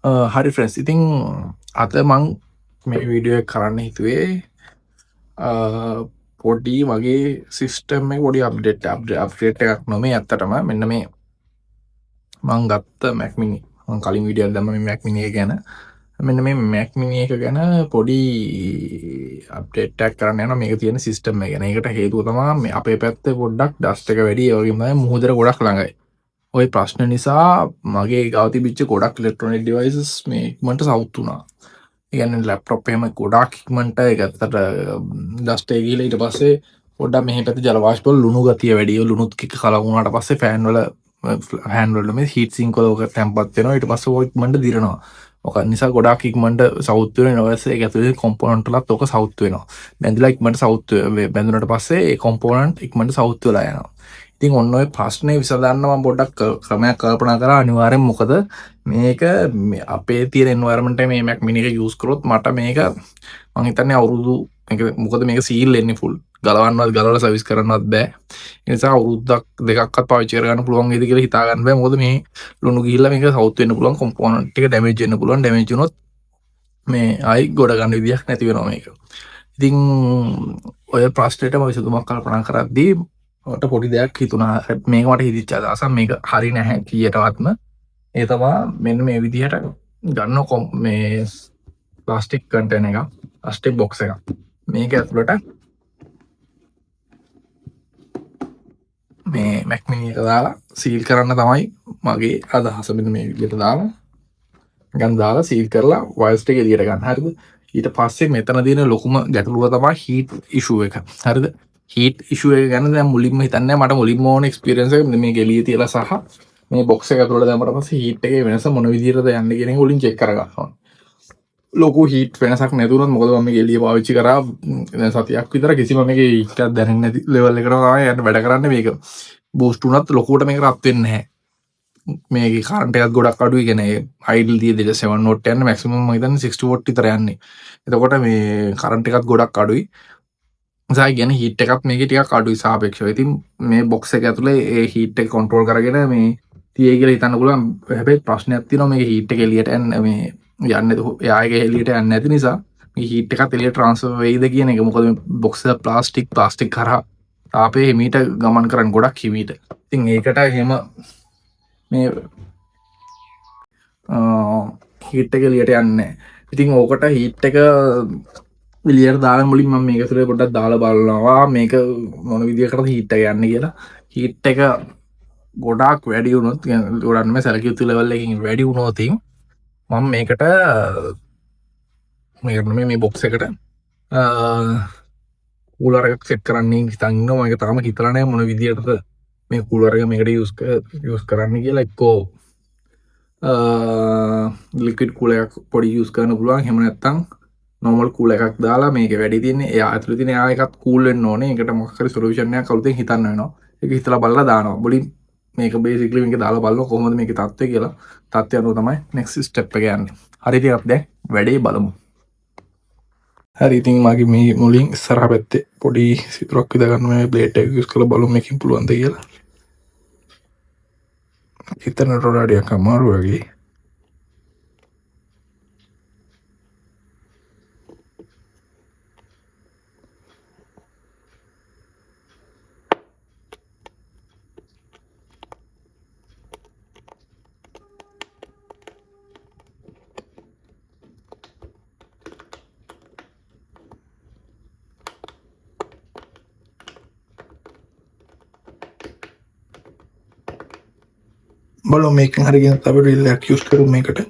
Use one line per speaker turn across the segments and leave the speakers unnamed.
හරි ෆ්‍රෙන්ඩ්ස්, ඉතින් අද මං මේ වීඩියෝ එක කරන්න හිතුවේ පොඩි වගේ සිස්ටම් එක පොඩි අප්ඩේට් එකක් නොමේ. ඇත්තටම මෙන්න මේ මං ගත්ත Mac mini, මං කලින් වීඩියෝ එකක් දැම්මා මේ Mac mini එක ගැන. මෙන්න මේ Mac mini එක ගැන පොඩි අප්ඩේට් එකක් කරන්න යනවා මේක තියෙන සිස්ටම් එක ගැන. ඒකට හේතුව තමයි මේ අපේ පැත්තේ පොඩ්ඩක් ඩස්ට් එක වැඩි, ඒ වගේම තමයි මුහුදට ගොඩක් ළඟයි. ඔය ප්‍රශ්න නිසා මගේ ගාව තිබිච්ච ගොඩක් ඉලෙක්ට්‍රොනික ඩිවයිසස් මේ ඉක්මනට සවුත් වුණා. ඒ කියන්නේ ලැප්ටොප් එහෙම ගොඩාක් ඉක්මනට ඒක ඇත්තට ඩස්ට් එක ගිහලා ඊට පස්සේ පොඩ්ඩක් මෙහි පැත්තේ ජල වාෂ්ප වල ලුණු ගතිය වැඩි. ලුණුත් කික කලවම් වුණාට පස්සේ ෆෑන් වල මේ හීට් සින්ක් වල ඔක තැම්පත් වෙනවා. ඊට පස්සේ ඔක ඉක්මනට දිරනවා. ඔක නිසා ගොඩාක් ඉක්මනට සවුත් වෙනවා. ඊට පස්සේ ඒක ඇතුලේ කොම්පොනන්ට් වලත් ඔක සවුත් වෙනවා. බැඳලා ඉක්මනට සවුත් බැඳුනට පස්සේ ඒ කොම්පොනන්ට් ඉක්මනට සවුත් වෙලා යනවා. ඉතින් ඔන්න ඔය ප්‍රශ්නේ විසඳන්න මම පොඩ්ඩක් ක්‍රමයක් කල්පනා කරා අනිවාර්යෙන්. මොකද මේක අපේ තියෙන එන්වයරන්මන්ට් එකේ මේ Mac mini එක යූස් කරොත් මට මේක මම හිතන්නේ අවුරුදු මොකද මේක සීල් එන්නේ ෆුල්, ගලවන්නවත් ගලවලා සර්විස් කරන්නවත් බෑ. ඒ නිසා අවුරුද්දක් දෙකක්වත් පාවිච්චි කරගන්න පුළුවන් වේද කියලා හිතා ගන්න බෑ. මොකද මේ ලුණු ගිහිල්ලා මේක සවුත් වෙන්න පුළුවන්, කොම්පොනන්ට් ටික ඩැමේජ් වෙන්න පුළුවන්. ඩැමේජ් වුණොත් මේ ආයි ගොඩ ගන්න විදියක් නැති වෙනවා මේක. ඉතින් ඔය ප්‍රශ්නෙට මම විසඳුමක් කල්පනා කරද්දී මට පොඩි දෙයක් හිතුණා. මේක මට හිතිච්ච අදහසක්, මේක හරි නැහැ කීයටවත්ම. ඒ තමා මෙන්න මේ විදිහට ගන්න මේ ප්ලාස්ටික් කන්ටේනර් එකක්, ප්ලාස්ටික් බොක්ස් එකක්. මේක ඇතුළට මේ Mac mini එක දාලා සීල් කරන්න තමයි මගේ අදහස. මෙන්න මේ විදිහට දාලා දාලා සීල් කරලා වයර්ස් ටික එළියට ගන්න. හරිද? ඊට පස්සේ මෙතන තියෙන ලොකුම ගැටලුව තමයි හීට් ඉෂුව එක. හරිද? හීට් ඉෂුව එක ගැන දැන් මුලින්ම හිතන්නේ මට මුලින්ම ඕන එක්ස්පීරියන්ස් එක මේක එළියේ තියලා සහ මේ බොක්ස් එක ඇතුළට දැම්මට පස්සේ හීට් එකේ වෙනස මොන විදිහටද යන්නේ කියන එක මුලින් චෙක් කරගන්න ඕනේ. ලොකු හීට් වෙනසක් නැතුනොත්, මොකද මම මේක එළිය පාවිච්චි කරා දැන් සතියක් විතර, කිසිම මේකේ හීට් එකක් දැනෙන්නේ නැති ලෙවල් එකකට තමයි යන්න වැඩ කරන්නේ. මේක බූස්ට් වුණත් ලොකුවට මේක රත් වෙන්නේ නැහැ. මේකේ කරන්ට් එකත් ගොඩක් අඩුයි. කියන්නේ අයිඩල් තියෙද්දි 7 වෝල්ට් යන්නේ, මැක්සිමම් මම හිතන්නේ 60 වෝල්ට් විතර යන්නේ. එතකොට මේ කරන්ට් එකත් ගොඩක් අඩුයි. නිසා කියන්නේ හීට් එකත් මේකේ ටිකක් අඩුයි සාපේක්ෂව. ඉතින් මේ බොක්ස් එක ඇතුලේ ඒ හීට් එක කන්ට්‍රෝල් කරගෙන මේ තියේ කියලා හිතන්න පුළුවන්. හැබැයි ප්‍රශ්නයක් තියෙනවා, මේකේ හීට් එක එළියට යන්නේ එයාගේ එළියට යන්නේ නැති නිසා මේ හීට් එකත් එළියට ට්‍රාන්ස්ෆර් වෙයිද කියන එක. මොකද මේ බොක්ස් එක ප්ලාස්ටික් කරා තාපේ හිමීට ගමන් කරන්න ගොඩක් හිමීට. ඉතින් ඒකට එහෙම මේ හීට් එක එළියට යන්නේ නැහැ. ඉතින් ඕකට හීට් එක එළියට දාලා මුලින් මම මේක ඇතුලේ පොඩ්ඩක් දාලා බලනවා මේක මොන විදිහකටද හීට් එක යන්නේ කියලා. හීට් එක ගොඩාක් වැඩි වුණොත්, ගොඩක් නෙමෙයි සැලකිය යුතු ලෙවල් එකකින් වැඩි වුණොත් මම මේකට මේ බොක්ස් එකට කූලර් එකක් සෙට් කරන්න හිතන් ඉන්නවා. මම තාම හිතලා නැහැ මොන විදිහටද මේ කූලර් එක මේකට යූස් කරන්න කියලා. එක්කෝ ලික්විඩ් කූලර් එකක් පොඩි යූස් කරන්න පුළුවන්. එහෙම නැත්නම් නෝමල් කූලර් එකක් දාලා මේක වැඩි තියෙන්නේ එයා ඇතුලේ තියෙන එයා එකත් කූල් වෙන්න ඕනේ. ඒකට මොකක් හරි සොලියුෂන් එකක් අලුතෙන් හිතන්න වෙනවා. ඒක හිතලා බලලා දානවා. මුලින් මේක බේසිකලි මේක දාලා බලනවා කොහොමද මේකේ තත්ත්වය කියලා. තත්ත්වය අනුව තමයි නෙක්ස්ට් ස්ටෙප් එක යන්නේ. හරි, ඉතින් අපි දැන් වැඩේ බලමු. හරි, ඉතින් මගේ මේ මුලින් ඉස්සරහ පැත්තේ පොඩි සිතුරක් විදා ගන්න මේ බ්ලේඩ් එක යූස් කරලා බලමු මේකෙන් පුළුවන්ද කියලා. හිතනට වඩා ටිකක් අමාරු වගේ. බලමු මේකෙන් හරි ගෙනත් අපි රිල් එකක් යූස් කරමු මේකට.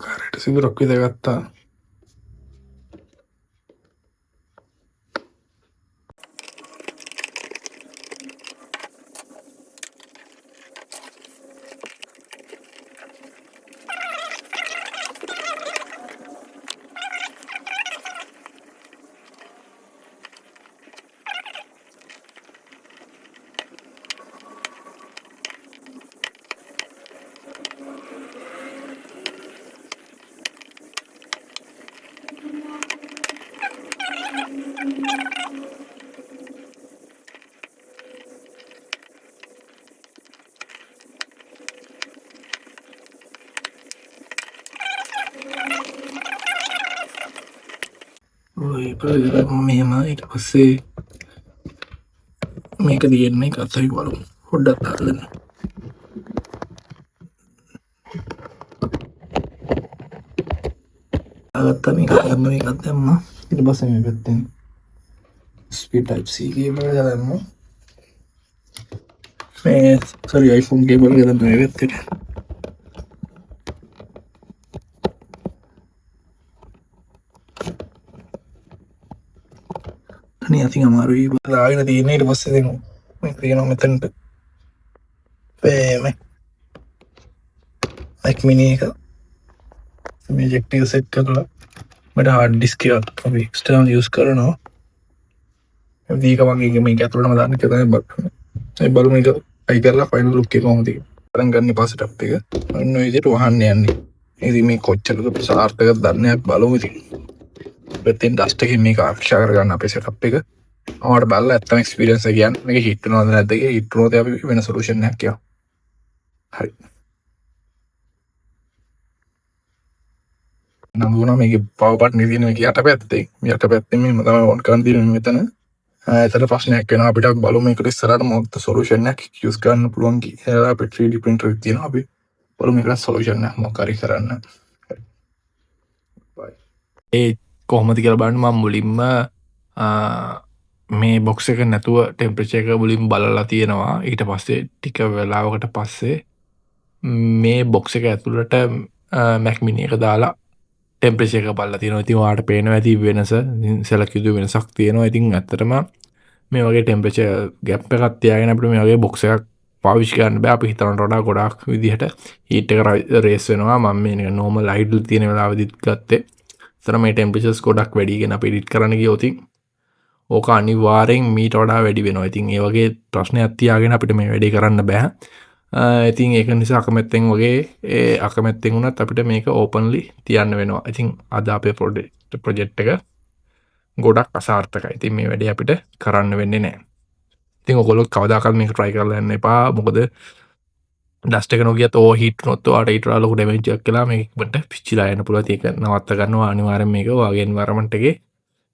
කාරයට සිදුරක් විදගත්තා. මෙහෙම ඊට පස්සේ මේක තියෙන්නේ කතයි බලමු පොඩ්ඩක් දාලා දෙන්න. අගත්තා මේක දැම්ම මේකත් දැම්මා. ඊට පස්සේ මේ පැත්තෙන් USB type C cable එක දැම්මා. මේ sorry iPhone cable එක දැම්මා මේ පැත්තට. අනේ අතින් අමාරුයි දාගෙන තියෙන්නේ. ඊට පස්සේ දෙමු මේක තියෙනවා මෙතනට Mac mini එක මේ ජෙක්ටිව් සෙට් කරලා මට හાર્ඩ් ඩිස්ක් එක අපි එක්ස්ටර්නල් යූස් කරනවා. මේක වගේ මේක ඇතුළටම දාන්න කියලා තමයි බලන්නේ. ඒ බලමු මේක අයි කරලා ෆයිනල් ලුක් එක කොහොමද කියලා. අරන් ගන්න පස්සේ ටප් එක ඔන්න ඔය විදිහට වහන්න යන්නේ. ඉතින් මේ කොච්චරද සාර්ථකද දන්නේ නැහැ බලමු ඉතින්. පැත්තෙන් ඩස්ට් එකකින් මේක ආරක්ෂා කරගන්න අපේ සෙටප් එක. ඔයාලට බලලා නැත්තම් එක්ස්පීරියන්ස් එක කියන්නේ මේක හිට වෙනවද නැද්ද කියලා. හිට වුණොත් අපි වෙන සොලියුෂන් එකක් කියමු. හරි. නම් වුණා මේකේ පවර් බටන් එක තියෙන මේක යටපැත්තේ. මේ යටපැත්තෙන් මෙහෙම තමයි ඔන් කරන් තියෙන්නේ මෙතන. එතන ප්‍රශ්නයක් වෙනවා අපිට බලමු මේකට ඉස්සරහට මොකක්ද සොලියුෂන් එකක් යූස් කරන්න පුළුවන් කියලා. අපේ 3D printer එක තියෙනවා. අපි බලමු මේකට සොලියුෂන් එකක් මොකක් හරි කරන්න. ඒ කොහොමද කියලා බලන්න මම මුලින්ම මේ බොක්ස් එක නැතුව ටෙම්පරේචර් එක මුලින් බලලා තියෙනවා. ඊට පස්සේ ටික වෙලාවකට පස්සේ මේ බොක්ස් එක ඇතුළට Mac mini එක දාලා ටෙම්පරේචර් එක බලලා තියෙනවා. ඉතින් ඔයාලට පේනවා ඇති වෙනස. සෙලක්ට් යුතු වෙනසක් තියෙනවා. ඉතින් ඇත්තටම මේ වගේ ටෙම්පරේචර් ගැප් එකක් තියාගෙන අපිට මේ වගේ බොක්ස් එකක් පාවිච්චි කරන්න බෑ. අපි හිතනට වඩා ගොඩාක් විදිහට හීට් එක රේස් වෙනවා. මම මේ නෝමල් අයිඩල් තියෙන වෙලාවෙදිත් ගත්තේ. එතන මේ ටෙම්පරේචර්ස් ගොඩක් වැඩි කියන අපි එඩිට් කරන්න ගියොත් ඕක අනිවාර්යෙන් මීට වඩා වැඩි වෙනවා. ඉතින් ඒ වගේ ප්‍රශ්නයක් තියාගෙන අපිට මේ වැඩේ කරන්න බෑ. ඉතින් ඒක නිසා අකමැත්තෙන් වගේ අකමැත්තෙන් වුණත් අපිට මේක ඕපන්ලි තියන්න වෙනවා. ඉතින් අද අපේ ප්‍රොජෙක්ට් එක ගොඩක් අසාර්ථකයි. ඉතින් මේ වැඩේ අපිට කරන්න වෙන්නේ නැහැ. ඉතින් ඔයගොල්ලෝ කවදාකවත් මේක try කරලා යන්න එපා. මොකද ඩස්ට් එක නොගියත් ඕ හීට් වුණොත් ඔයාලට ඊට වඩා ලොකු ඩැමේජ් එකක් කියලා මේක ඉක්මනට පිච්චිලා යන්න පුළුවන්. ඒක නවත්ත ගන්නවා අනිවාර්යෙන් මේක ඔයාගේ එන්වයරන්මන්ට් එකේ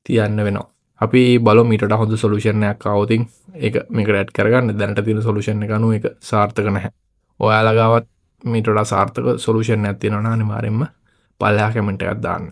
තියන්න වෙනවා. අපි බලමු ඊට වඩා හොඳ සොලියුෂන් එකක් ආවොත් ඒක මේකට ඇඩ් කරගන්න. දැනට තියෙන සොලියුෂන් එක අනුව ඒක සාර්ථක නැහැ. ඔයාලා ගාවත් මීට වඩා සාර්ථක සොලියුෂන් එකක් තියෙනවා නම් අනිවාර්යෙන්ම පල්ලෙහා කමෙන්ට් එකක් දාන්න.